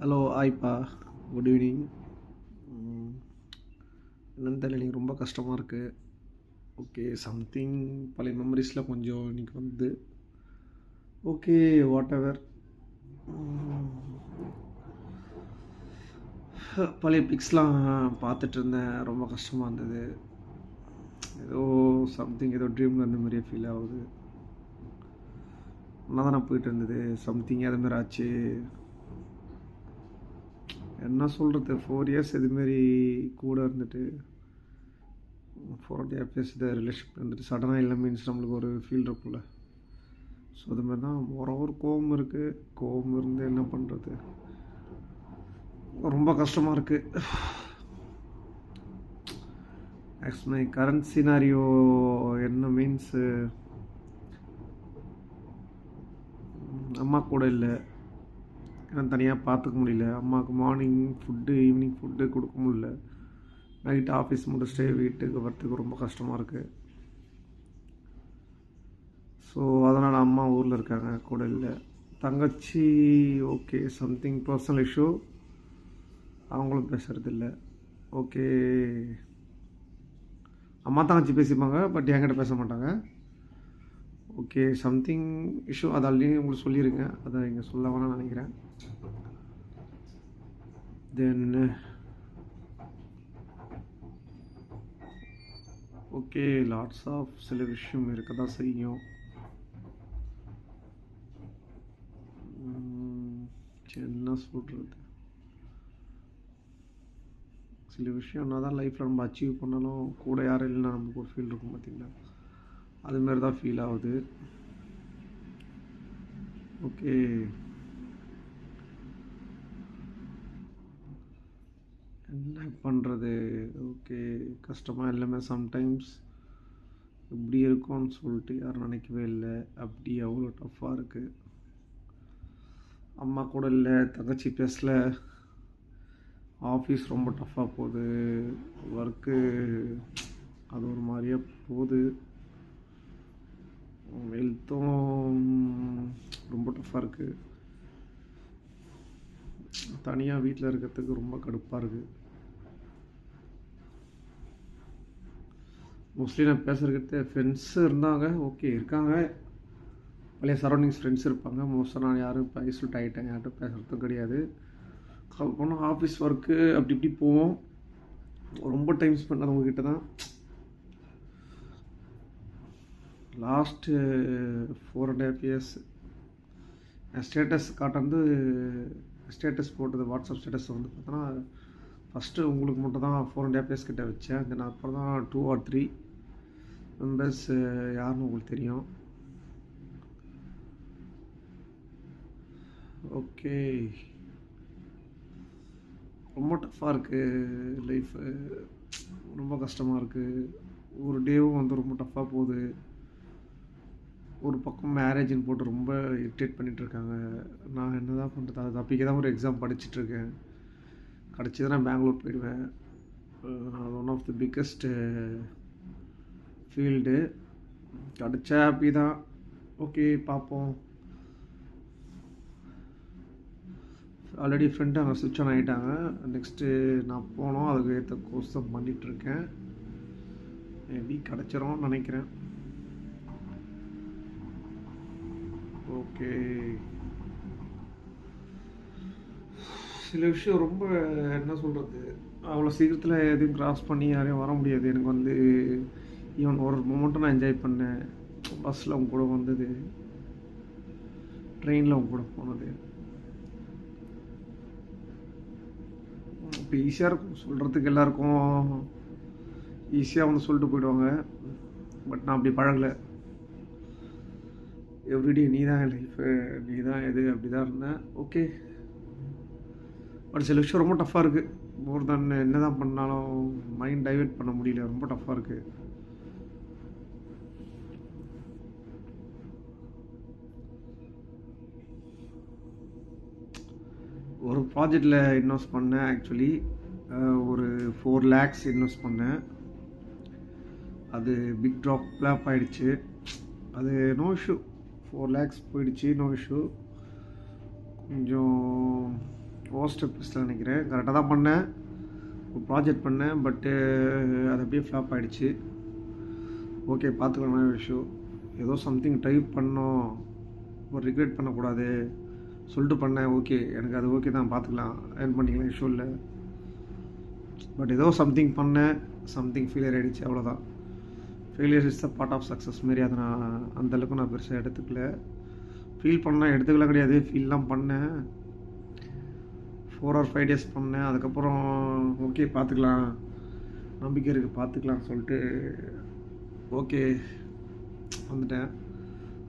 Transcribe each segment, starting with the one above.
Hello ஹாய்ப்பா. Good evening. என்னன்னு தெரியல, நீங்கள் ரொம்ப கஷ்டமாக இருக்குது. ஓகே, சம்திங் பழைய மெமரிஸில் கொஞ்சம் இன்றைக்கி வந்து ஓகே வாட் எவர். பழைய பிக்ஸ்லாம் பார்த்துட்டு இருந்தேன், ரொம்ப கஷ்டமாக இருந்தது. ஏதோ சம்திங் ஏதோ ட்ரீமில் இருந்த மாதிரியே ஃபீல் ஆகுது. ஒன்றா தானே போயிட்டு இருந்தது, சம்திங் அதுமாரி ஆச்சு. என்ன சொல்கிறது, 4 இயர்ஸ் இதுமாரி கூட இருந்துட்டு 4.5 இயர்ஸ் ரிலேஷன்ஷிப் இருந்துட்டு சடனாக இல்லை மீன்ஸ் நம்மளுக்கு ஒரு ஃபீல் இருக்குல்ல. ஸோ அதுமாரி தான் ஒரு கோவம் இருக்குது. கோவம் இருந்து என்ன பண்ணுறது, ரொம்ப கஷ்டமாக இருக்குது. ஆக்சுவலி மை கரண்ட் சினாரியோ என்ன மீன்ஸு, அம்மா கூட இல்லை, ஏன்னா தனியாக பார்த்துக்க முடியல. அம்மாவுக்கு மார்னிங் ஃபுட்டு ஈவினிங் ஃபுட்டு கொடுக்க முடியல. நைட் ஆஃபீஸ் முடிச்சுட்டு வீட்டுக்கு வரத்துக்கு ரொம்ப கஷ்டமாக இருக்குது. ஸோ அதனால் அம்மா ஊரில் இருக்காங்க, கூட இல்லை. தங்கச்சி ஓகே சம்திங் பர்சனல் இஷ்யூ, அவங்களும் பேசுகிறதில்ல. ஓகே, அம்மா தங்கச்சி பேசிப்பாங்க, பட் என்கிட்ட பேச மாட்டாங்க. ஓகே சம்திங் இஷ்யூ, அது ஆல்ரெடி உங்களுக்கு சொல்லியிருக்கேன், அதை இங்கே சொல்ல வேணாம்னு நினைக்கிறேன். தென் ஓகே லாட்ஸ் ஆஃப் சில விஷயம் இருக்க தான் செய்யும். என்ன சொல்கிறது, சில விஷயம் என்ன தான் லைஃப்பில் நம்ம அச்சீவ் பண்ணாலும் கூட யாரும் இல்லைன்னா நமக்கு ஒரு ஃபீல் இருக்கும் பார்த்திங்களா, அதுமாரி தான் ஃபீல் ஆகுது. ஓகே, என்ன பண்ணுறது. ஓகே, கஷ்டமாக எல்லாமே சம்டைம்ஸ் இப்படி இருக்கும்னு சொல்லிட்டு யாரும் நினைக்கவே இல்லை. அப்படி அவ்வளோ டஃப்பாக இருக்குது. அம்மா கூட இல்லை, தங்கச்சி பேசல, ஆஃபீஸ் ரொம்ப டஃப்பாக போகுது, ஒர்க்கு அது ஒரு மாதிரியே போகுது, ஹெல்த்தும் ரொம்ப டஃப்பாக இருக்குது. தனியாக வீட்டில் இருக்கிறதுக்கு ரொம்ப கடுப்பாக இருக்குது. மோஸ்ட்லி நான் பேசுகிறதுக்கு ஃப்ரெண்ட்ஸு இருந்தாங்க, ஓகே இருக்காங்க, பழைய சரௌண்டிங்ஸ் ஃப்ரெண்ட்ஸ் இருப்பாங்க. மோஸ்ட்டாக நான் யாரும் இப்போ ஐசோலேட் ஆகிட்டேன், யார்கிட்ட பேசுகிறதும் கிடையாது. கால் பண்ணோம், ஆஃபீஸ் ஒர்க்கு அப்படி இப்படி போவோம். ரொம்ப டைம் ஸ்பெண்ட் அது உங்ககிட்ட தான். லாஸ்ட்டு 4.5 இயர்ஸ் என் ஸ்டேட்டஸ் காட்டுறது, ஸ்டேட்டஸ் போட்டது வாட்ஸ்அப் ஸ்டேட்டஸ் வந்து பார்த்தோன்னா ஃபஸ்ட்டு உங்களுக்கு மட்டும் தான் 4.5 இயர்ஸ் கிட்ட வச்சேன். தென் அப்புறம் தான் 2 or 3 மெம்பர்ஸ் யாருன்னு உங்களுக்கு தெரியும். ஓகே, ரொம்ப டஃப்பாக இருக்குது லைஃபு, ரொம்ப கஷ்டமாக இருக்குது. ஒரு டேவும் வந்து ரொம்ப டஃப்பாக போகுது. ஒரு பக்கம் மேரேஜின்னு போட்டு ரொம்ப இரிட்டேட் பண்ணிகிட்ருக்காங்க. நான் என்ன தான் பண்ணுறது, அது தப்பிக்க தான் ஒரு எக்ஸாம் படிச்சுட்ருக்கேன். கிடச்சி நான் பெங்களூர் போயிடுவேன். அது one of the biggest field. கிடச்சா ஹாப்பி தான். ஓகே பார்ப்போம். ஆல்ரெடி ஃப்ரெண்டு அங்கே சுவிட்ச் ஆன் ஆகிட்டாங்க. நெக்ஸ்ட்டு நான் போனோம், அதுக்கு ஏற்ற கோர்ஸ் தான் பண்ணிகிட்ருக்கேன். மேபி கிடச்சிரும் நினைக்கிறேன். ஓகே, சில விஷயம் ரொம்ப என்ன சொல்கிறது, அவ்வளோ சீக்கிரத்தில் எதையும் க்ராஸ் பண்ணி யாரையும் வர முடியாது. எனக்கு வந்து ஈவன் ஒரு மொமெண்ட்டும் நான் என்ஜாய் பண்ணேன். பஸ்ஸில் அவங்க கூட வந்தது, ட்ரெயினில் அவங்க கூட போனது, இப்போ ஈஸியாக இருக்கும் சொல்கிறதுக்கு, எல்லாருக்கும் ஈஸியாக வந்து சொல்லிட்டு போயிடுவாங்க. பட் நான் அப்படி பழகலை. எவ்ரிடே நீ தான் என் லைஃபு, நீ தான் எது, அப்படி தான் இருந்தேன். ஓகே, பட் சில விஷயம் ரொம்ப டஃப்பாக இருக்குது. மோர் தென் என்ன தான் பண்ணாலும் மைண்ட் டைவெர்ட் பண்ண முடியல, ரொம்ப டஃப்பாக இருக்குது. ஒரு ப்ராஜெக்டில் இன்வெஸ்ட் பண்ணேன். ஆக்சுவலி ஒரு 4 lakhs இன்வெஸ்ட் பண்ணேன். அது பிக் ட்ராப் ஆகிடுச்சு. அது நோ இஷ்யூ, 4 lakhs போயிடுச்சு, நோ இஷ்யூ. கொஞ்சம் ஓஸ்ட் எபிஸில் நினைக்கிறேன். கரெக்டாக தான் பண்ணேன். ஒரு ப்ராஜெக்ட் பண்ணேன், பட்டு அது அப்படியே ஃப்ளாப் ஆகிடுச்சு. ஓகே, பார்த்துக்கலாம் விஷயம். ஏதோ சம்திங் ட்ரை பண்ணோம், ஒரு ரிக்ரெட் பண்ணக்கூடாது சொல்லிட்டு பண்ணேன். ஓகே, எனக்கு அது ஓகே தான், பார்த்துக்கலாம், ஏர்ன் பண்ணிக்கலாம், இஷ்யூ இல்லை. பட் ஏதோ சம்திங் பண்ணேன், சம்திங் ஃபெயிலியர் ஆகிடுச்சு, அவ்வளோதான். Failure is the part of success மாரி அதை நான் அந்தளவுக்கு நான் பெருசாக எடுத்துக்கல. ஃபீல் பண்ணேன், எடுத்துக்கலாம் கிடையாது, ஃபீல்லாம் பண்ணேன். 4 or 5 days பண்ணேன். அதுக்கப்புறம் ஓகே பார்த்துக்கலாம், நம்பிக்கை இருக்குது, பார்த்துக்கலாம் சொல்லிட்டு ஓகே வந்துட்டேன்.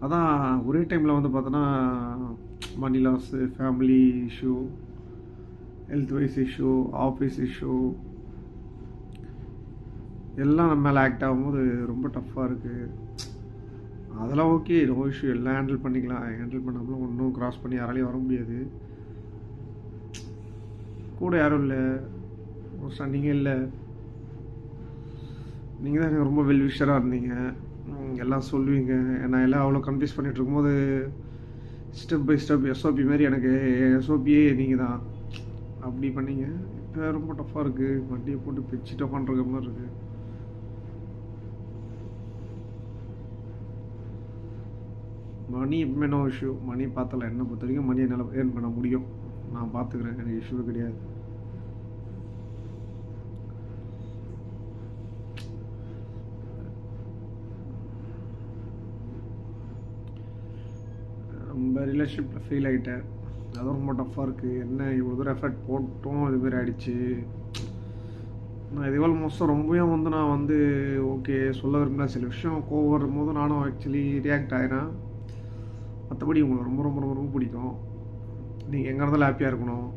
அதான் ஒரே டைமில் வந்து பார்த்தோன்னா money loss, family issue, health wise issue, office issue எல்லாம் நம்ம மேலே ஆக்ட் ஆகும்போது ரொம்ப டஃப்பாக இருக்குது. அதெல்லாம் ஓகே, நோ இஷ்யூ, எல்லாம் ஹேண்டில் பண்ணிக்கலாம். ஹேண்டில் பண்ணாமலாம் ஒன்றும் க்ராஸ் பண்ணி யாராலையும் வர முடியாது. கூட யாரும் இல்லை, மோஸ்ட்டாக நீங்கள் இல்லை. நீங்கள் தான் எனக்கு ரொம்ப வெல் விஷராக இருந்தீங்க, எல்லாம் சொல்லுவீங்க. நான் எல்லாம் அவ்வளோ கன்ஃபியூஸ் பண்ணிகிட்டு இருக்கும்போது ஸ்டெப் பை ஸ்டெப் எஸ்ஓபி மாரி எனக்கு எஸ்ஓபியே நீங்கள் தான் அப்படி பண்ணீங்க. இப்போ ரொம்ப டஃப்பாக இருக்குது, வண்டியை போட்டு பிச்சுட்டு உட்காந்துருக்க மாதிரி இருக்குது. மணி எப்பவுமே நோ இஷ்யூ. மணி பார்த்தல, என்னை பொறுத்த வரைக்கும் மணி என்னால் ஏர்ன் பண்ண முடியும், நான் பார்த்துக்கிறேன், எனக்கு இஷ்யூ கிடையாது. ரொம்ப ரிலேஷன்ஷிப்பில் ஃபெயில் ஆகிட்டேன், அதுவும் ரொம்ப டஃப்பாக இருக்குது. என்ன இவ்வளோ தூரம் எஃபர்ட் போட்டோம், இதுமாரி ஆகிடுச்சு. நான் இதுவால் மோஸ்ட்டாக ரொம்பவும் வந்து நான் வந்து ஓகே சொல்ல விரும்பல. சில விஷயம் கோவம் வரும்போது நானும் ஆக்சுவலி ரியாக்ட் ஆகிறேன். மற்றபடி உங்களுக்கு ரொம்ப ரொம்ப ரொம்ப ரொம்ப பிடிக்கும். நீங்கள் எங்கே இருந்தாலும் ஹாப்பியாக இருக்கணும்,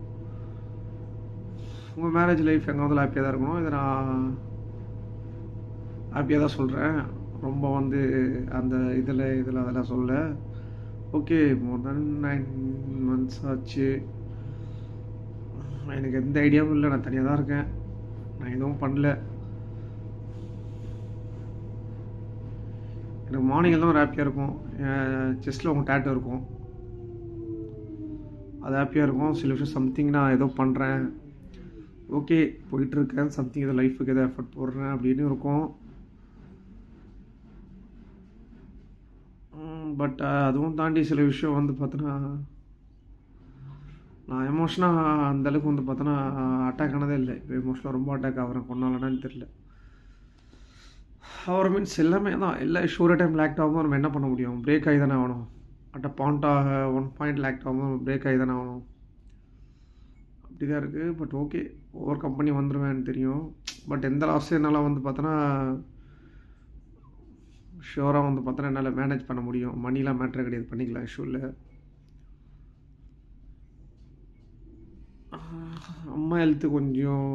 உங்கள் மேரேஜ் லைஃப் எங்கே இருந்தாலும் ஹாப்பியாக தான் இருக்கணும். இதை நான் ஹாப்பியாக தான் சொல்கிறேன். ரொம்ப வந்து அந்த இதில் அதெல்லாம் சொல்ல. ஓகே, மோர் தென் 9 months ஆச்சு. எனக்கு எந்த ஐடியாவும் இல்லை, நான் தனியாக தான் இருக்கேன், நான் எதுவும் பண்ணல. எனக்கு மார்னிங்கில் தான் ஒரு ஹாப்பியாக இருக்கும். செஸ்ட்டில் உங்கள் டேட்டோ இருக்கும், அது ஹாப்பியாக இருக்கும். சில விஷயம் சம்திங் நான் ஏதோ பண்ணுறேன், ஓகே போயிட்டுருக்கேன், சம்திங் ஏதோ லைஃபுக்கு ஏதோ எஃபர்ட் போடுறேன் அப்படின்னு இருக்கும். பட் அதுவும் தாண்டி சில விஷயம் வந்து பார்த்தோன்னா நான் எமோஷனாக அந்தளவுக்கு வந்து பார்த்தோன்னா அட்டாக் ஆனதே இல்லை. இப்போ எமோஷனாக ரொம்ப அட்டாக் ஆகிறேன், கொண்டாலனான்னு தெரில. அவர் மீன்ஸ் எல்லாமே தான், எல்லா ஷூர் டைமில் ஆக்ட் ஆகும்போது நம்ம என்ன பண்ண முடியும், பிரேக் ஆகி தானே ஆகணும். அட் அ பாயிண்டாக 1 point ஆக்ட் ஆகும்போது நம்ம பிரேக் ஆகி தானே ஆகணும். அப்படி தான் இருக்குது. பட் ஓகே, ஓவர் கம்பெனி வந்துடுவேன்னு தெரியும். பட் எந்த லாஸும் என்னால் வந்து பார்த்தோன்னா ஷுவராக வந்து பார்த்தோன்னா என்னால் மேனேஜ் பண்ண முடியும். மணிலாம் மேட்ரு கிடையாது, பண்ணிக்கலாம், இஷ்யூ இல்லை. அம்மா ஹெல்த்து கொஞ்சம்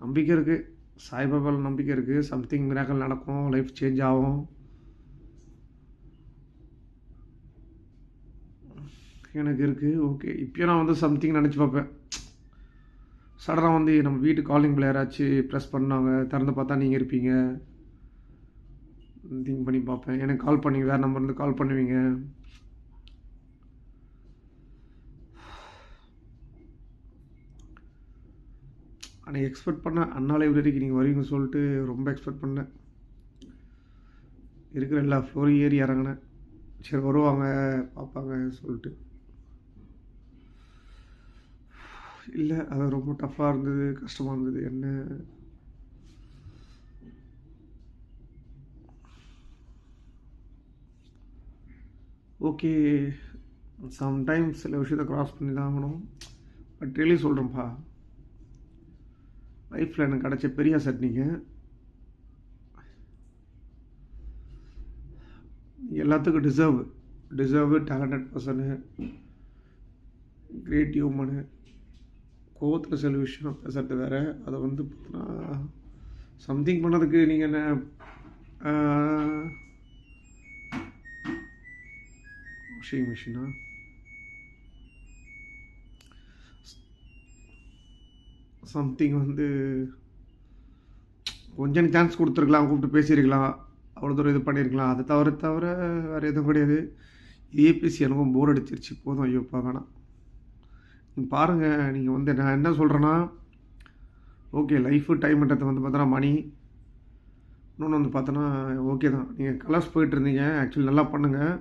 நம்பிக்கை இருக்குது, சாய்பாபாவில் நம்பிக்கை இருக்குது. சம்திங் மிராக்கல் நடக்கும், லைஃப் சேஞ்ச் ஆகும். எனக்கு இருக்குது. ஓகே, இப்போயும் நான் வந்து சம்திங் நினச்சி பார்ப்பேன். சடனாக வந்து நம்ம வீட்டு காலிங் பில் யாராச்சும் ப்ரெஸ் பண்ணாங்க, திறந்து பார்த்தா நீங்கள் இருப்பீங்க, திங்க் பண்ணி பார்ப்பேன். எனக்கு கால் பண்ணி வேறு நம்பர்லேருந்து கால் பண்ணுவீங்க. ஆனால் எக்ஸ்பெக்ட் பண்ணேன் அண்ணா லைப்ரரிக்கு நீங்கள் வருவீங்கன்னு சொல்லிட்டு ரொம்ப எக்ஸ்பெக்ட் பண்ணேன். இருக்கிற எல்லா ஃப்ளோரையும் ஏறி இறங்கினேன், சரி வருவாங்க பார்ப்பாங்க சொல்லிட்டு. இல்லை, அது ரொம்ப டஃப்பாக இருந்தது, கஷ்டமாக இருந்தது. என்ன ஓகே, சம்டைம்ஸ் சில விஷயத்தை க்ராஸ் பண்ணி தான் ஆகணும். பட் ரியலி சொல்கிறேன்ப்பா, லைஃப்பில் எனக்கு கிடச்ச பெரிய அசட் நீங்கள். எல்லாத்துக்கும் deserve talented person, great human. கோவத்தில் சில விஷயம் பேசுறது வேறு, அதை வந்து பார்த்தீங்கன்னா சம்திங் பண்ணதுக்கு நீங்கள் என்ன வாஷிங் மிஷினா சம்திங் வந்து கொஞ்சம் சான்ஸ் கொடுத்துருக்கலாம், கூப்பிட்டு பேசியிருக்கலாம், அவ்வளோ தூரம் இது பண்ணியிருக்கலாம். அதை தவிர வேறு எதுவும் கிடையாது. இதே பேசி எனக்கும் போர் அடிச்சிருச்சு, போதும், ஐயோப்பா வேணாம். பாருங்கள். நீங்கள் வந்து நான் என்ன சொல்கிறேன்னா, ஓகே லைஃபு டைம்ன்றது வந்து பார்த்தோன்னா மணி. இன்னொன்று வந்து பார்த்தோன்னா ஓகே தான். நீங்கள் கலர்ஸ் போயிட்டுருந்தீங்க. ஆக்சுவலி நல்லா பண்ணுங்கள்.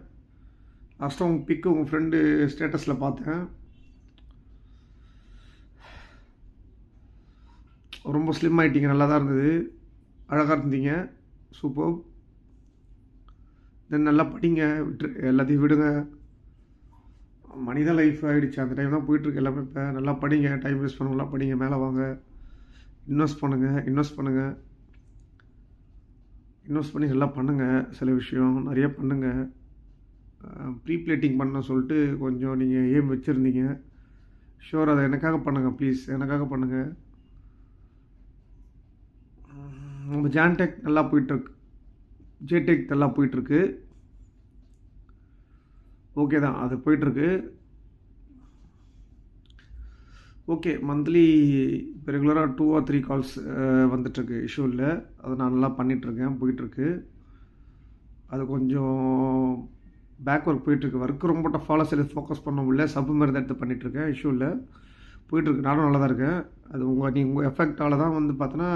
லாஸ்ட்டாக உங்கள் பிக்கு உங்கள் ஃப்ரெண்டு ஸ்டேட்டஸில் பார்த்தேன். ரொம்ப ஸ்லிம் ஆகிட்டீங்க. நல்லா தான் இருந்தது. அழகாக இருந்தீங்க. சூப்பர். தென் நல்லா படிங்க. எல்லாத்தையும் விடுங்க. மனித லைஃப் ஆகிடுச்சு. அந்த டைம் தான் போயிட்டுருக்கு எல்லாமே. இப்போ நல்லா படிங்க. டைம் வேஸ்ட் பண்ண நல்லா படிங்க. மேலே வாங்க. இன்வெஸ்ட் பண்ணுங்கள். இன்வெஸ்ட் பண்ணி நல்லா பண்ணுங்கள். சில விஷயம் நிறைய பண்ணுங்கள். ப்ரீ பிளேட்டிங் பண்ண சொல்லிட்டு கொஞ்சம் நீங்கள் ஏம் வச்சுருந்தீங்க. ஷுவர் அதை எனக்காக பண்ணுங்கள் ப்ளீஸ். எனக்காக பண்ணுங்கள். நம்ம ஜான்டெக் நல்லா போயிட்டுருக்கு. ஜேடெக் நல்லா போயிட்டுருக்கு. ஓகே தான், அது போயிட்டுருக்கு. ஓகே, மந்த்லி இப்போ ரெகுலராக 2 or 3 கால்ஸ் வந்துட்டுருக்கு. இஷ்யூ இல்லை. அதை நான் நல்லா பண்ணிகிட்ருக்கேன். போயிட்டுருக்கு. அது கொஞ்சம் பேக் ஒர்க் போயிட்டுருக்கு. ஒர்க்கு ரொம்ப டஃபால சில ஃபோக்கஸ் பண்ண முடியல. சப்பு மாதிரி தான் எடுத்து பண்ணிகிட்ருக்கேன். இஷ்யூ இல்லை. போயிட்டுருக்கு. நானும் நல்லா தான் இருக்கேன். அது உங்கள் எஃபெக்டால் தான் வந்து பார்த்தோன்னா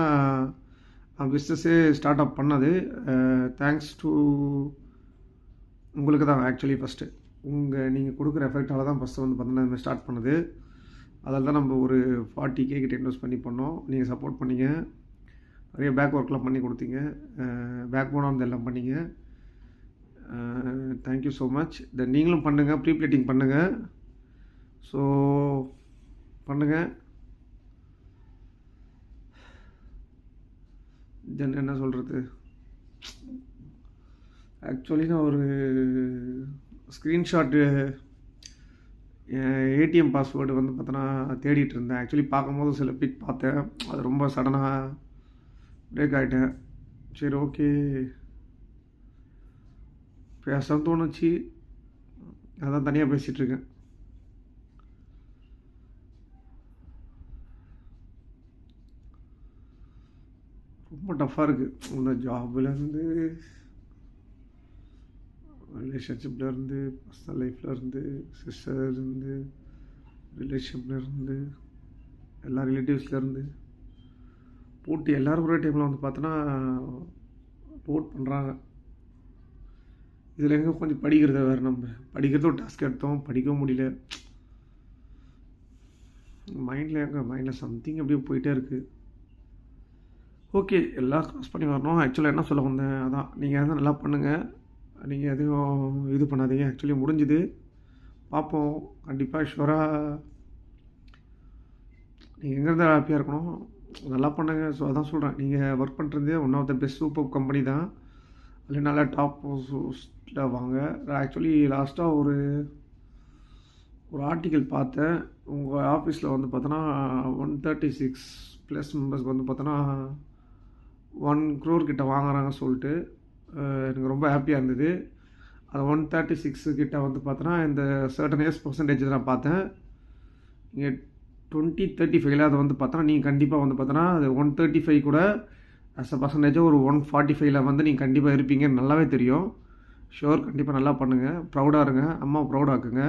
பிஸ்னஸே ஸ்டார்ட் அப் பண்ணது. தேங்க்ஸ் டு உங்களுக்கு தான் ஆக்சுவலி ஃபஸ்ட்டு. நீங்கள் கொடுக்குற எஃபெக்டால் தான் ஃபஸ்ட்டு வந்து பார்த்தோன்னா இந்த ஸ்டார்ட் பண்ணுது. அதில் தான் நம்ம ஒரு 40K கிட்ட இன்வெஸ்ட் பண்ணி பண்ணோம். நீங்கள் சப்போர்ட் பண்ணிங்க. நிறைய பேக் ஒர்க்லாம் பண்ணி கொடுத்தீங்க. பேக் போனாக வந்து எல்லாம் பண்ணிங்க. Thank you so much. தென் நீங்களும் பண்ணுங்கள். ப்ரீ பிளேட்டிங் பண்ணுங்கள். ஸோ பண்ணுங்கள். தென் என்ன சொல்கிறது, ஆக்சுவலி நான் ஒரு ஸ்க்ரீன்ஷாட்டு ஏடிஎம் பாஸ்வேர்டு வந்து பார்த்தோன்னா தேடிட்டு இருந்தேன். ஆக்சுவலி பார்க்கும்போது சில பிக் பார்த்தேன். அது ரொம்ப சடனாக பிரேக் ஆகிட்டேன். சரி ஓகே பேச தோணுச்சு. அதான் தனியாக பேசிகிட்ருக்கேன். ரொம்ப டஃப்பாக இருக்குது. இந்த ஜாப்லேருந்து, ரிலேஷன்ஷிப்லேருந்து, பர்சனல் லைஃப்லேருந்து, சிஸ்டர்லேருந்து, ரிலேஷன்லேருந்து, எல்லா ரிலேட்டிவ்ஸ்லேருந்து போட்டு எல்லோரும் ஒரே டைமில் வந்து பார்த்தோன்னா போட் பண்ணுறாங்க. இதில் எங்கே கொஞ்சம் படிக்கிறத வேறு. நம்ம படிக்கிறத ஒரு டாஸ்க் எடுத்தோம். படிக்கவும் முடியல. மைண்டில் சம்திங் அப்படியே போயிட்டே இருக்குது. ஓகே, எல்லாம் க்ராஸ் பண்ணி வரணும். ஆக்சுவலாக என்ன சொல்ல வந்தேன் அதான். நீங்கள் எதாவது நல்லா பண்ணுங்கள். நீங்கள் எதையும் இது பண்ணாதீங்க. ஆக்சுவலி முடிஞ்சுது. பார்ப்போம். கண்டிப்பாக ஷுவராக நீங்கள் எங்கேருந்து ஹாப்பியாக இருக்கணும். நல்லா பண்ணுங்கள். ஸோ அதான் சொல்கிறேன். நீங்கள் ஒர்க் பண்ணுறது one of the best super company தான். அதில் நல்லா டாப் போஸ்ட்டில் வாங்க. ஆக்சுவலி லாஸ்ட்டாக ஒரு ஆர்டிக்கல் பார்த்தேன். உங்கள் ஆஃபீஸில் வந்து பார்த்தோன்னா 136+ மெம்பர்ஸ்க்கு வந்து பார்த்தோன்னா 1 crore கிட்ட வாங்குறாங்கன்னு சொல்லிட்டு எனக்கு ரொம்ப ஹாப்பியாக இருந்தது. அது 136 கிட்ட வந்து பார்த்தோன்னா இந்த சர்டன் ஏஜ் பர்சன்டேஜ் நான் பார்த்தேன். நீங்கள் 2035 அதை வந்து பார்த்தோன்னா நீங்கள் கண்டிப்பாக வந்து பார்த்தோன்னா அது 135 கூட ஆஸ் அ பர்சன்டேஜாக ஒரு 145 வந்து நீங்கள் கண்டிப்பாக இருப்பீங்கன்னு நல்லாவே தெரியும். ஷுவர், கண்டிப்பாக நல்லா பண்ணுங்கள். ப்ரௌடாக இருங்க. அம்மா ப்ரௌடாக்குங்க.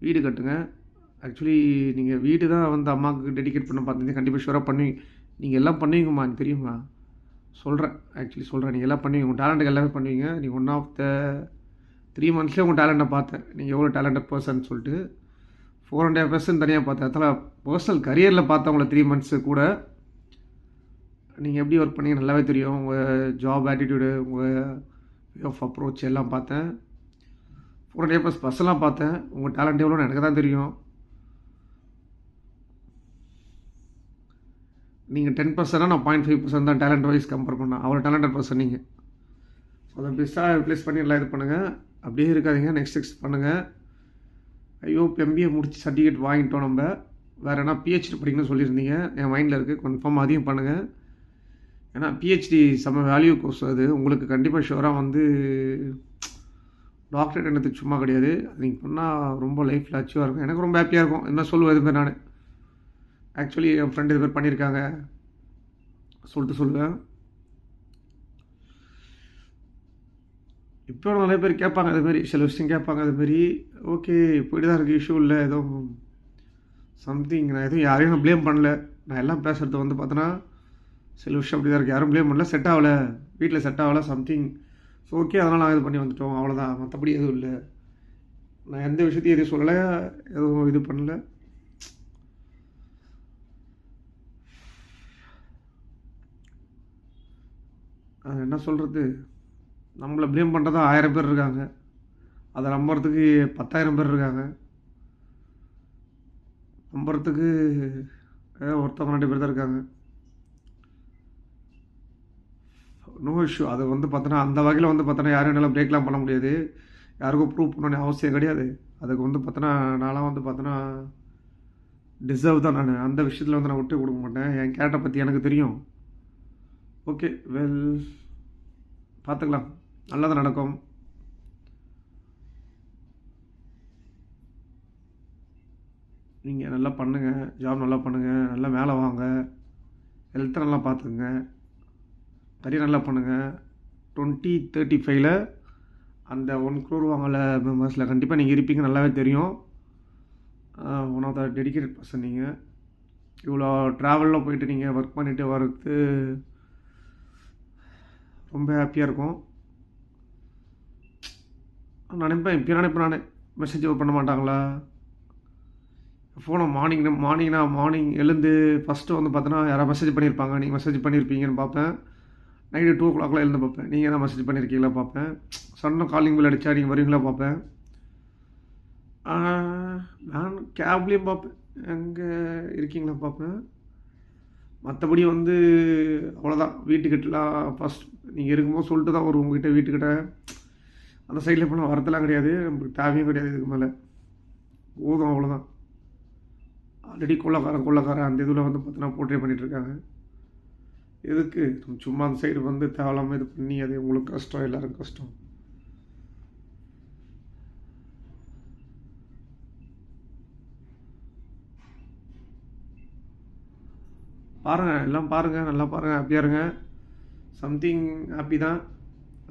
வீடு கட்டுங்க. ஆக்சுவலி நீங்கள் வீடு தான் வந்து அம்மாவுக்கு டெடிகேட் பண்ண பார்த்தீங்க. கண்டிப்பாக ஷுவராக பண்ணுவீங்க. நீங்கள் எல்லாம் பண்ணுவீங்கம்மா, எனக்கு தெரியுமா. சொல்கிறேன், ஆக்சுவலி சொல்கிறேன். நீங்கள் எல்லாம் பண்ணுவீங்க. உங்கள் டேலண்ட்டுக்கு எல்லாமே பண்ணுவீங்க. நீங்கள் 1 of the 3 monthsலேயே உங்கள் டேலண்ட்டை பார்த்தேன். நீங்கள் எவ்வளோ டேலண்டட் பர்சன் சொல்லிட்டு 4.5% தனியாக பார்த்தேன். அதில் பர்சனல் கரியரில் பார்த்தவங்கள 3 months கூட நீங்கள் எப்படி ஒர்க் பண்ணீங்க நல்லாவே தெரியும். உங்கள் ஜாப் ஆட்டிடியூடு, உங்கள் வே ஆஃப் அப்ரோச் எல்லாம் பார்த்தேன். 4.5+ பர்சன்லாம் பார்த்தேன். உங்கள் டேலண்ட் எவ்வளோன்னு எனக்கு தான் தெரியும். நீங்கள் 10%, நான் 0.5% தான் டேலண்ட் வைஸ் கம்பேர் பண்ணேன். அவ்வளோ டேலண்டட் பர்சன் நீங்கள். ஸோ அதை பெஸ்ட்டாக ரிப்ளேஸ் பண்ணி எல்லாம் இது பண்ணுங்கள். அப்படியே இருக்காதிங்க. நெக்ஸ்ட் பண்ணுங்கள். ஐயோ எம்பிஏ முடிச்சு சர்டிஃபிகேட் வாங்கிட்டோம். நம்ம வேறு என்ன PhD படிக்கணும்னு சொல்லியிருந்தீங்க. என் மைண்டில் இருக்குது. கன்ஃபார்ம் அதையும் பண்ணுங்கள். ஏன்னா PhD செம்ம வேல்யூ கோர்ஸ். அது உங்களுக்கு கண்டிப்பாக ஷுவராக வந்து டாக்டரேட் என்னது சும்மா கிடையாது. அது நீங்கள் பண்ணால் ரொம்ப லைஃப்பில் அச்சீவாக இருக்கும். எனக்கு ரொம்ப ஹாப்பியாக இருக்கும். என்ன சொல்லுவேன் இதுமாதிரி நான். ஆக்சுவலி என் ஃப்ரெண்டு இது பேர் பண்ணியிருக்காங்க சொல்லிட்டு சொல்லுவேன். இப்போ நிறைய பேர் கேட்பாங்க அதுமாரி, சில விஷயம் கேட்பாங்க அதுமாரி. ஓகே, போயிட்டு தான் இருக்குது, இஷ்யூ இல்லை, எதுவும் சம்திங். நான் எதுவும் யாரையும் நான் ப்ளேம் பண்ணல. நான் எல்லாம் பேசுகிறது வந்து பார்த்தோன்னா சில விஷயம் அப்படி தான் இருக்குது. யாரும் ப்ளேம் பண்ணல, செட் ஆகலை, வீட்டில் செட் ஆகலை சம்திங். ஸோ ஓகே, அதனால் நாங்கள் இது பண்ணி வந்துட்டோம், அவ்வளோதான். மற்றபடி எதுவும் இல்லை. நான் எந்த விஷயத்தையும் எதுவும் சொல்லலை, எதுவும் இது பண்ணல. என்ன சொல்கிறது, நம்மளை ப்ளேம் பண்ணுறதா 1000 பேர் இருக்காங்க, அதை நம்புறதுக்கு 10,000 பேர் இருக்காங்க. நம்புறதுக்கு ஒருத்தவங்க 2 பேர் தான் இருக்காங்க. No issue. அது வந்து பார்த்தோன்னா அந்த வகையில் வந்து பார்த்தோன்னா யாரும் என்னால் பிரேக்லாம் பண்ண முடியாது, யாருக்கும் ப்ரூவ் பண்ணணும்னு அவசியம் கிடையாது. அதுக்கு வந்து பார்த்தோன்னா நான்லாம் வந்து பார்த்தோன்னா டிசர்வ் தான். நான் அந்த விஷயத்தில் வந்து நான் விட்டு கொடுக்க மாட்டேன். என் கேரக்டரை பற்றி எனக்கு தெரியும். ஓகே, வெல், பார்த்துக்கலாம், நல்லது நடக்கும். நீங்கள் நல்லா பண்ணுங்கள், ஜாப் நல்லா பண்ணுங்கள், நல்லா மேலே வாங்க, ஹெல்த்தை நல்லா பார்த்துக்குங்க, கரியர் நல்லா பண்ணுங்கள். 2035 அந்த 1 crore வாங்கல மெம்பர்ஸில் கண்டிப்பாக நீங்கள் இருப்பீங்க, நல்லாவே தெரியும். One of the dedicated person நீங்கள். இவ்வளோ ட்ராவலில் போயிட்டு நீங்கள் ஒர்க் பண்ணிவிட்டு வர்றது ரொம்ப ஹாப்பியாக இருக்கும். நான் நினைப்பேன் நானே மெசேஜ் பண்ண மாட்டாங்களா ஃபோனை மார்னிங் எழுந்து ஃபஸ்ட்டு வந்து பார்த்தோன்னா யாராவது மெசேஜ் பண்ணியிருப்பாங்க, நீங்கள் மெசேஜ் பண்ணியிருப்பீங்கன்னு பார்ப்பேன். நைட்டு 2 o'clock எழுந்து பார்ப்பேன், நீங்கள் என்ன மெசேஜ் பண்ணியிருக்கீங்களா பார்ப்பேன். சடனாக காலிங் பில் அடித்தா நீங்கள் வருவீங்களா பார்ப்பேன். நான் கேப்லேயும் பார்ப்பேன், எங்கே இருக்கீங்களா பார்ப்பேன். மற்றபடி வந்து அவ்வளோதான். வீட்டுக்கிட்டலாம் ஃபஸ்ட் நீங்கள் இருக்கும்போது சொல்லிட்டு தான் வரும் உங்ககிட்ட. வீட்டுக்கிட்ட அந்த சைடில் போனால் வரத்தெல்லாம் கிடையாது, நமக்கு தேவையும் கிடையாது. இதுக்கு மேலே போதும், அவ்வளோதான். ஆல்ரெடி கொள்ளக்காரன் அந்த இதில் வந்து பார்த்தோன்னா போர்ட்ரே பண்ணிகிட்ருக்காங்க. எதுக்கு சும்மா அந்த சைடு வந்து தேவையில்லாமல் இது பண்ணி அது உங்களுக்கு கஷ்டம், எல்லோரும் கஷ்டம். பாருங்கள், எல்லாம் பாருங்கள், நல்லா பாருங்கள், ஹாப்பியாக இருங்க. சம்திங் ஹாப்பி தான்.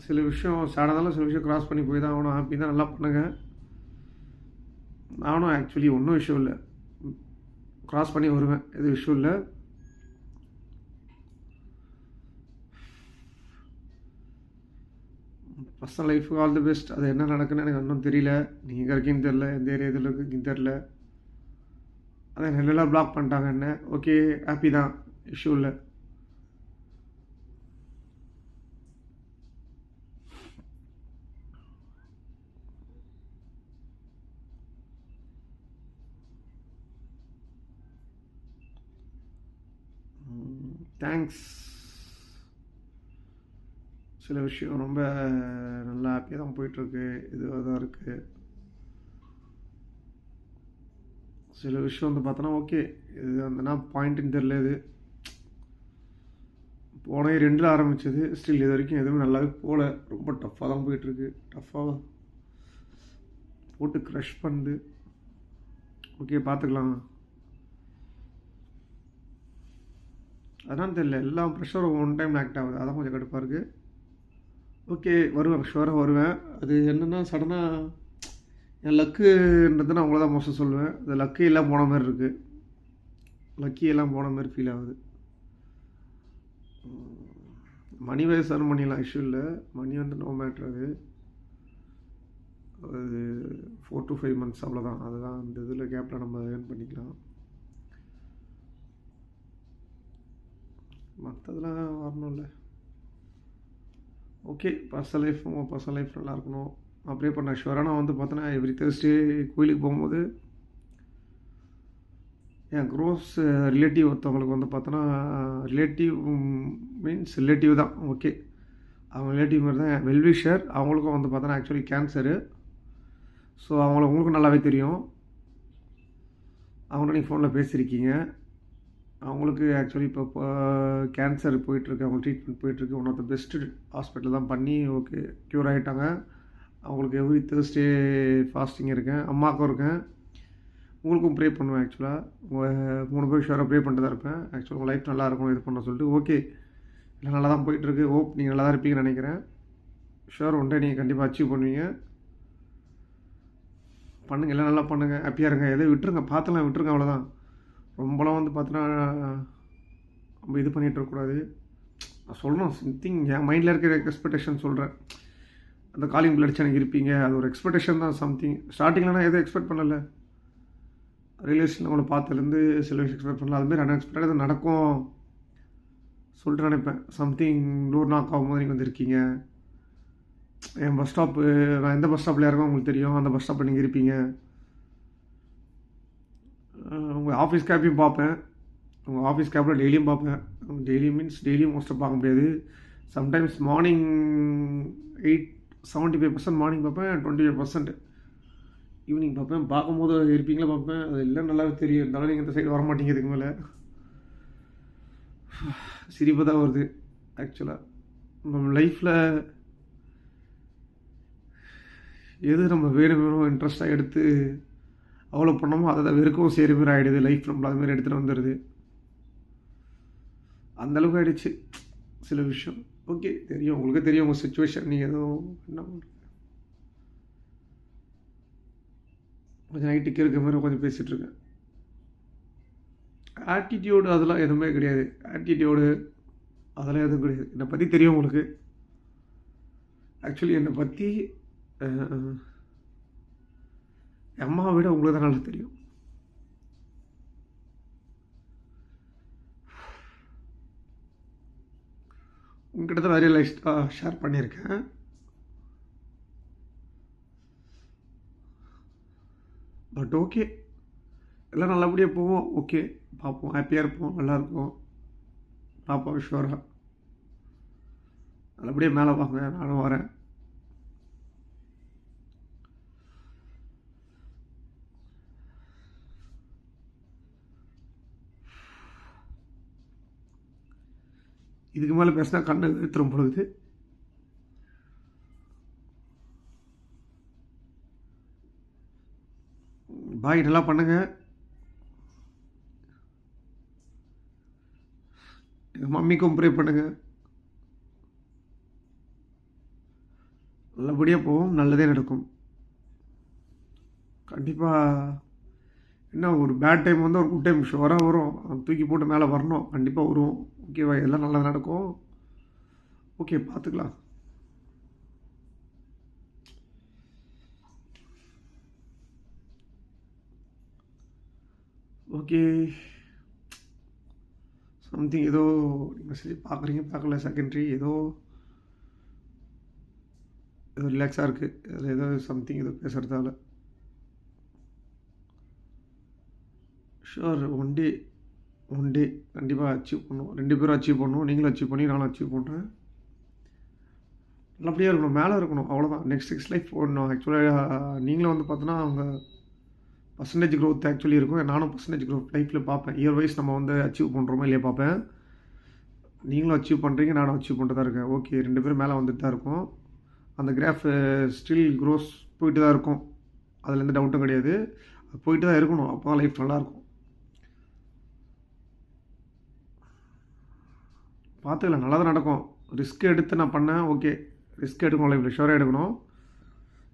சில விஷயம் சேடாக இருந்தாலும் சில விஷயம் க்ராஸ் பண்ணி போய் தான் ஆகணும். ஹாப்பி தான், நல்லா பண்ணுங்கள். நானும் ஆக்சுவலி ஒன்றும் விஷயம் இல்லை, க்ராஸ் பண்ணி வருவேன், எதுவும் விஷயம் இல்லை. பர்சனல் லைஃபுக்கு ஆல் தி பெஸ்ட். அது என்ன நடக்குன்னு எனக்கு இன்னும் தெரியல. நீங்கள் எங்கே இருக்கீங்கன்னு தெரில, எந்த ஏரியாவில் இருக்குன்னு தெரில. அதான் நெல்லாம் பிளாக் பண்ணிட்டாங்க என்ன. ஓகே, ஹாப்பி தான், இஷ்யூ இல்லை. தேங்க்ஸ். சில விஷயம் ரொம்ப நல்லா ஹாப்பியாக தான் போயிட்டுருக்கு, இதுவாக தான் இருக்குது. சில விஷயம் வந்து பார்த்தோன்னா ஓகே, இது வந்துன்னா பாயிண்ட்டுன்னு தெரில. இது போன 2 ஆரம்பித்தது, ஸ்டில் இது வரைக்கும் எதுவுமே நல்லாவே போகல. ரொம்ப டஃப்பாக தான் போயிட்டுருக்கு. டஃப்பாக போட்டு க்ரஷ் பண்ணுது. ஓகே, பார்த்துக்கலாம். அதான் தெரியல, எல்லா ப்ரெஷரும் ஒன் டைம் ஆக்ட் ஆகுது, அதான் கொஞ்சம் கடுப்பாக இருக்குது. ஓகே, வருவேன், ஷுவராக வருவேன். அது என்னென்னா சடனாக என் லக்குன்றது நான் உங்களை தான் மோஸ்ட்டாக சொல்லுவேன். அது லக்கு எல்லாம் போன மாதிரி இருக்குது, லக்கி எல்லாம் போன மாதிரி ஃபீல் ஆகுது. மணி வைஸ் ஏர்ன் பண்ணிடலாம், இஷ்யூ இல்லை. மணி வந்து நோ மேட்ரு. அது 4 to 5 months அவ்வளோதான். அதுதான் அந்த இதில் கேப்பில் நம்ம ஏர்ன் பண்ணிக்கலாம். மற்றதெல்லாம் வரணும்ல. ஓகே, பர்சனல் லைஃப் நல்லா இருக்கணும். அப்படியே பண்ண ஷுவராக நான் வந்து பார்த்தோன்னா எவ்ரி தேர்ஸ்டே கோயிலுக்கு போகும்போது என் க்ரோஸ் ரிலேட்டிவ் ஒருத்தவங்களுக்கு வந்து பார்த்தோன்னா, ரிலேட்டிவ் மீன்ஸ் ரிலேட்டிவ் தான், ஓகே, அவங்க ரிலேட்டிவ் மாதிரி தான், வெல்விஷர். அவங்களுக்கும் வந்து பார்த்தோன்னா ஆக்சுவலி கேன்சரு. ஸோ உங்களுக்கும் நல்லாவே தெரியும். அவங்கள்ட்ட நீங்கள் ஃபோனில் பேசியிருக்கீங்க. அவங்களுக்கு ஆக்சுவலி இப்போ கேன்சர் போயிட்டுருக்கு, அவங்க ட்ரீட்மெண்ட் போயிட்டுருக்கு. One of the best hospital தான் பண்ணி ஓகே க்யூர் ஆகிட்டாங்க. அவங்களுக்கு எவ்ரி தேர்ஸ்டே ஃபாஸ்டிங் இருக்கேன், அம்மாவுக்கும் இருக்கேன். உங்களுக்கும் ப்ரே பண்ணுவேன். ஆக்சுவலாக 3 பேர் ஷுவராக ப்ரே பண்ணிட்டு தான் இருப்பேன். ஆக்சுவலாக உங்கள் லைஃப் நல்லா இருக்கும் இது பண்ண சொல்லிட்டு. ஓகே, எல்லாம் நல்லா தான் போயிட்டுருக்கு. ஹோப் நீங்கள் நல்லா தான் இருப்பீங்கன்னு நினைக்கிறேன். ஷுவர் ஒன் டே நீங்கள் கண்டிப்பாக அச்சீவ் பண்ணுவீங்க. பண்ணுங்கள், எல்லாம் நல்லா பண்ணுங்கள், ஹாப்பியாக இருங்க. எதை விட்டுருங்க, பார்த்துலாம் விட்டுருங்க, அவ்வளோதான். ரொம்பலாம் வந்து பார்த்தீங்கன்னா நம்ம இது பண்ணிகிட்டு இருக்கக்கூடாது. நான் சொல்கிறேன் சம்திங் என் மைண்டில் இருக்கிற எக்ஸ்பெக்டேஷன் சொல்கிறேன். அந்த காலிங் பில் அடிச்சு எனக்கு இருப்பீங்க, அது ஒரு எக்ஸ்பெக்டேஷன் தான். சம்திங் ஸ்டார்டிங்கில் நான் எதுவும் எக்ஸ்பெக்ட் பண்ணலை. ரிலேஷன் அவங்கள பார்த்துலேருந்து சில விஷயம் எக்ஸ்பெக்ட் பண்ணல. அதுமாரி அன்எக்ஸ்பெக்டட் இது நடக்கும் சொல்லிட்டு நினைப்பேன். சம்திங் டோர் நாக் ஆகும்போது நீங்கள் வந்திருக்கீங்க. என் பஸ் ஸ்டாப்பு, நான் எந்த பஸ் ஸ்டாப்பில் இருக்கோம் உங்களுக்கு தெரியும், அந்த பஸ் ஸ்டாப்பில் நீங்கள் இருப்பீங்க. உங்கள் ஆஃபீஸ் கேப்பையும் பார்ப்பேன். உங்கள் ஆஃபீஸ் கேப்பில் டெய்லியும் பார்ப்பேன். டெய்லி மீன்ஸ் டெய்லியும் மோஸ்ட்டாக பார்க்க முடியாது. சம்டைம்ஸ் மார்னிங் 75% மார்னிங் பார்ப்பேன், 25% ஈவினிங் பார்ப்பேன். பார்க்கும்போது இருப்பீங்களா பார்ப்பேன், அது எல்லாம் நல்லாவே தெரியும். இருந்தாலும் நீங்கள் இந்த சைடு வர மாட்டீங்க. இதுக்கு மேலே சிரிப்பு தான் வருது. ஆக்சுவலாக நம்ம லைஃப்பில் எது நம்ம வேணும் இன்ட்ரெஸ்ட்டாக எடுத்து அவ்வளோ பண்ணோமோ அதை தான் வெறுக்கவும் செய்கிற மாதிரி ஆகிடுது. லைஃப் நம்மள அதுமாரி எடுத்துகிட்டு வந்துடுது. அந்தளவுக்கு ஆகிடுச்சு சில விஷயம். ஓகே, தெரியும், உங்களுக்கு தெரியும் உங்கள் சுச்சுவேஷன். நீங்கள் எதுவும் என்ன பண்ணுறது, கொஞ்சம் நைட்டுக்கு இருக்க மாதிரி கொஞ்சம் பேசிகிட்ருக்கேன். ஆட்டிடியூடு அதெல்லாம் எதுவுமே கிடையாது. ஆட்டிடியூடு அதெல்லாம் எதுவும் கிடையாது. என்னை பற்றி தெரியும் உங்களுக்கு. ஆக்சுவலி என்னை பற்றி என் அம்மாவை விட உங்களுக்கு தான் நல்லா தெரியும். உங்ககிட்ட தான் நிறைய லைஃப் ஷேர் பண்ணியிருக்கேன். பட் ஓகே, எல்லாம் நல்லபடியாக போவோம். ஓகே, பார்ப்போம், ஹாப்பியாக இருப்போம், நல்லாயிருக்கும், பார்ப்போம். ஷுவராக நல்லபடியாக மேலே வாங்க, நானும் வரேன். இதுக்கு மேலே பேசினா கண்ணு திரும்ப பொழுது. பாய், நல்லா பண்ணுங்க. எங்கள் மம்மிக்கும் ப்ரே பண்ணுங்க. நல்லபடியாக போவோம், நல்லதே நடக்கும் கண்டிப்பாக. என்ன ஒரு பேட் டைம் வந்து ஒரு குட் டைம் ஷுவராக வரும். தூக்கி போட்டு மேலே வரணும், கண்டிப்பாக வரும். ஓகேவா, எல்லாம் நல்லா நடக்கும். ஓகே, பார்த்துக்கலாம். ஓகே, சம்திங் ஏதோ நீங்கள் சரி பார்க்குறீங்க பார்க்கல செகண்ட்ரி, ஏதோ ரிலாக்ஸாக இருக்குது. அதில் ஏதோ சம்திங் ஏதோ பேசுகிறதால. ஷுவர் ஒன் டே கண்டிப்பாக அச்சீவ் பண்ணுவோம். 2 பேரும் அச்சீவ் பண்ணுவோம். நீங்களும் அச்சீவ் பண்ணி நானும் அச்சீவ் பண்ணுறேன். நல்லபடியாக இருக்கணும், மேலே இருக்கணும், அவ்வளோதான். நெக்ஸ்ட் லைஃப் போடணும். ஆக்சுவலாக நீங்களும் வந்து பார்த்தோன்னா அவங்க பர்சன்டேஜ் க்ரோத் ஆக்சுவலி இருக்கும். நானும் பர்சன்டேஜ் க்ரோத் லைஃப்பில் பார்ப்பேன். இயர் வைஸ் நம்ம வந்து அச்சீவ் பண்ணுறோமா இல்லையா பார்ப்பேன். நீங்களும் அச்சீவ் பண்ணுறீங்க, நானும் அச்சீவ் பண்ணுறதா இருக்கேன். ஓகே, 2 பேரும் மேலே வந்துட்டு தான் இருக்கும். அந்த கிராஃப் ஸ்டில் க்ரோஸ் போயிட்டு தான் இருக்கும். அதில் எந்த டவுட்டும் கிடையாது. அது போயிட்டு தான் இருக்கணும், அப்போ தான் லைஃப் நல்லாயிருக்கும். பார்த்துக்கலாம், நல்லா தான் நடக்கும். ரிஸ்க் எடுத்து நான் பண்ணேன். ஓகே, ரிஸ்க் எடுக்கணும், லைஃப்பில் ஷுவராக எடுக்கணும்.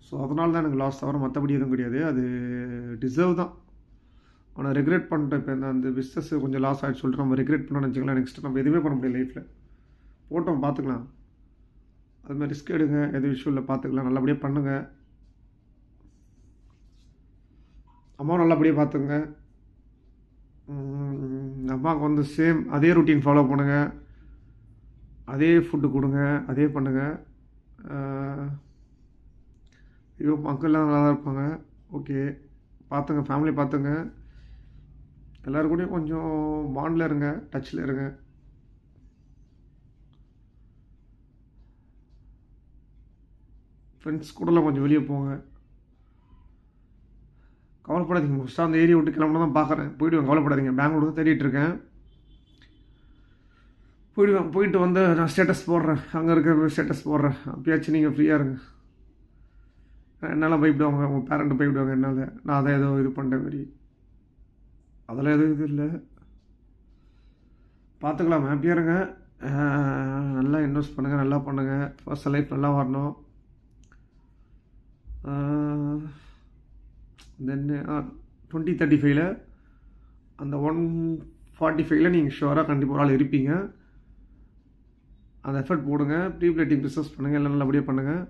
ஸோ அதனால தான் எனக்கு லாஸ் தவிர மற்றபடி எதுவும் கிடையாது. அது டிசர்வ் தான். ஆனால் ரெக்ரெட் பண்ணிட்டேன். இப்போ அந்த பிஸ்னஸ் கொஞ்சம் லாஸ் ஆகிட்டு சொல்லிட்டு நம்ம ரெக்ரெட் பண்ணோம்னு வச்சுக்கலாம். நெக்ஸ்ட் நம்ம எதுவுமே பண்ண முடியாது லைஃப்பில். போட்டோம், பார்த்துக்கலாம். அதுமாதிரி ரிஸ்க் எடுங்க, எது விஷயம் இல்லை, பார்த்துக்கலாம். நல்லபடியாக பண்ணுங்கள். அம்மாவும் நல்லபடியாக பார்த்துங்க. அம்மாவுக்கு வந்து சேம் அதே ரொட்டீன் ஃபாலோ பண்ணுங்கள். அதே ஃபுட்டு கொடுங்க, அதே பண்ணுங்கள். ஐயோ, மக்கள்லாம் நல்லா தான் இருப்பாங்க. ஓகே, பார்த்துங்க, ஃபேமிலி பார்த்துங்க. எல்லோரும் கூடயும் கொஞ்சம் பாண்டில் இருங்க, டச்சில் இருங்க. ஃப்ரெண்ட்ஸ் கூடலாம் கொஞ்சம் வெளியே போங்க. கவலைப்படாதீங்க. மோஸ்ட்டாக அந்த ஏரியா விட்டு கிளம்புனா தான் பார்க்குறேன். போய்டுவேன், கவலைப்படாதீங்க. பெங்களூர் தான் தேடிட்டுருக்கேன். போய்டுவேன். போயிட்டு வந்து நான் ஸ்டேட்டஸ் போடுறேன், அங்கே இருக்கிற ஸ்டேட்டஸ் போடுறேன். அப்பயாச்சும் நீங்கள் ஃப்ரீயாக இருங்க. என்னால் பயப்படுவாங்க, உங்கள் பேரண்ட்டு பயப்படுவாங்க என்னால். நான் அதை ஏதோ இது பண்ணுற மாதிரி. அதெல்லாம் எதுவும் இது இல்லை, பார்த்துக்கலாம். ஹாப்பியாக இருங்க. நல்லா இன்வெஸ்ட் பண்ணுங்கள், நல்லா பண்ணுங்கள். பர்சனல் லைஃப் நல்லா வரணும். தென் 2035ல் அந்த 145ல் நீங்கள் ஷுவராக கண்டிப்பாக ஒரு ஆள் இருப்பீங்க. அந்த எஃபர்ட் போடுங்க, ப்ரீ பிளேட்டிங் பிஸ்னஸ் பண்ணுங்கள், எல்லாம் நல்லபடியாக பண்ணுங்கள்.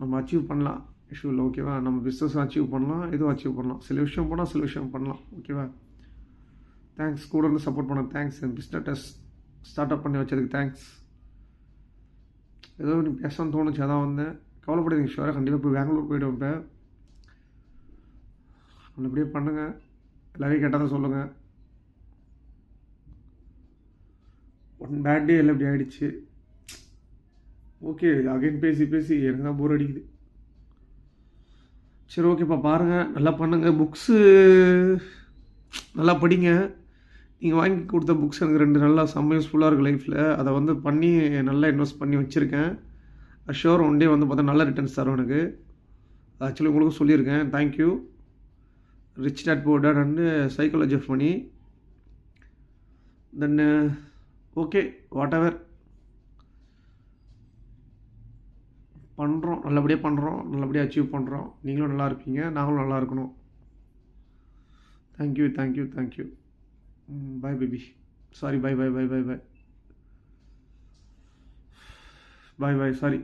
நம்ம அச்சீவ் பண்ணலாம், இஷ்யூ இல்லை, ஓகேவா? நம்ம பிஸ்னஸ் அச்சீவ் பண்ணலாம், எதுவும் அச்சீவ் பண்ணலாம். சில விஷயம் போனால் சில விஷயம் பண்ணலாம், ஓகேவா? தேங்க்ஸ், கூட இருந்து சப்போர்ட் பண்ண தேங்க்ஸ். என் பிஸ்னஸ் ஸ்டார்ட் அப் பண்ணி வச்சதுக்கு தேங்க்ஸ். ஏதோ நீ பேசணும்னு தோணுச்சு, அதான் வந்தேன். கவலைப்படாதீங்க, ஷுவராக கண்டிப்பாக போய் பெங்களூர் போய்ட்டு வைப்பேன். நல்லபடியாக பண்ணுங்கள், எல்லாரையும் கேட்டால் தான் சொல்லுங்கள். ஒன் பேட் டே எல்லாம் இப்படி ஆகிடுச்சு. ஓகே, அகைன் பேசி பேசி எனக்கு தான் போர் அடிக்குது. சரி, ஓகேப்பா, பாருங்கள், நல்லா பண்ணுங்கள். புக்ஸு நல்லா படிங்க. நீங்கள் வாங்கி கொடுத்த புக்ஸ் எனக்கு 2 நல்லா செம்ம யூஸ்ஃபுல்லாக இருக்குது லைஃப்பில். அதை வந்து பண்ணி நல்லா இன்வெஸ்ட் பண்ணி வச்சுருக்கேன். ஷுவர் ஒன் டே வந்து பார்த்தா நல்ல ரிட்டர்ன்ஸ் தரும் எனக்கு. ஆக்சுவலி உங்களுக்கும் சொல்லியிருக்கேன். Thank you. Rich dad poor dad and psychology of money. Then okay, whatever பண்ணுறோம், நல்லபடியாக பண்ணுறோம், நல்லபடியாக அச்சீவ் பண்ணுறோம். நீங்களும் நல்லா இருப்பீங்க, நாங்களும் நல்லா இருக்கணும். Thank you thank you thank you. Bye baby. Sorry, bye bye bye bye bye bye bye. Sorry.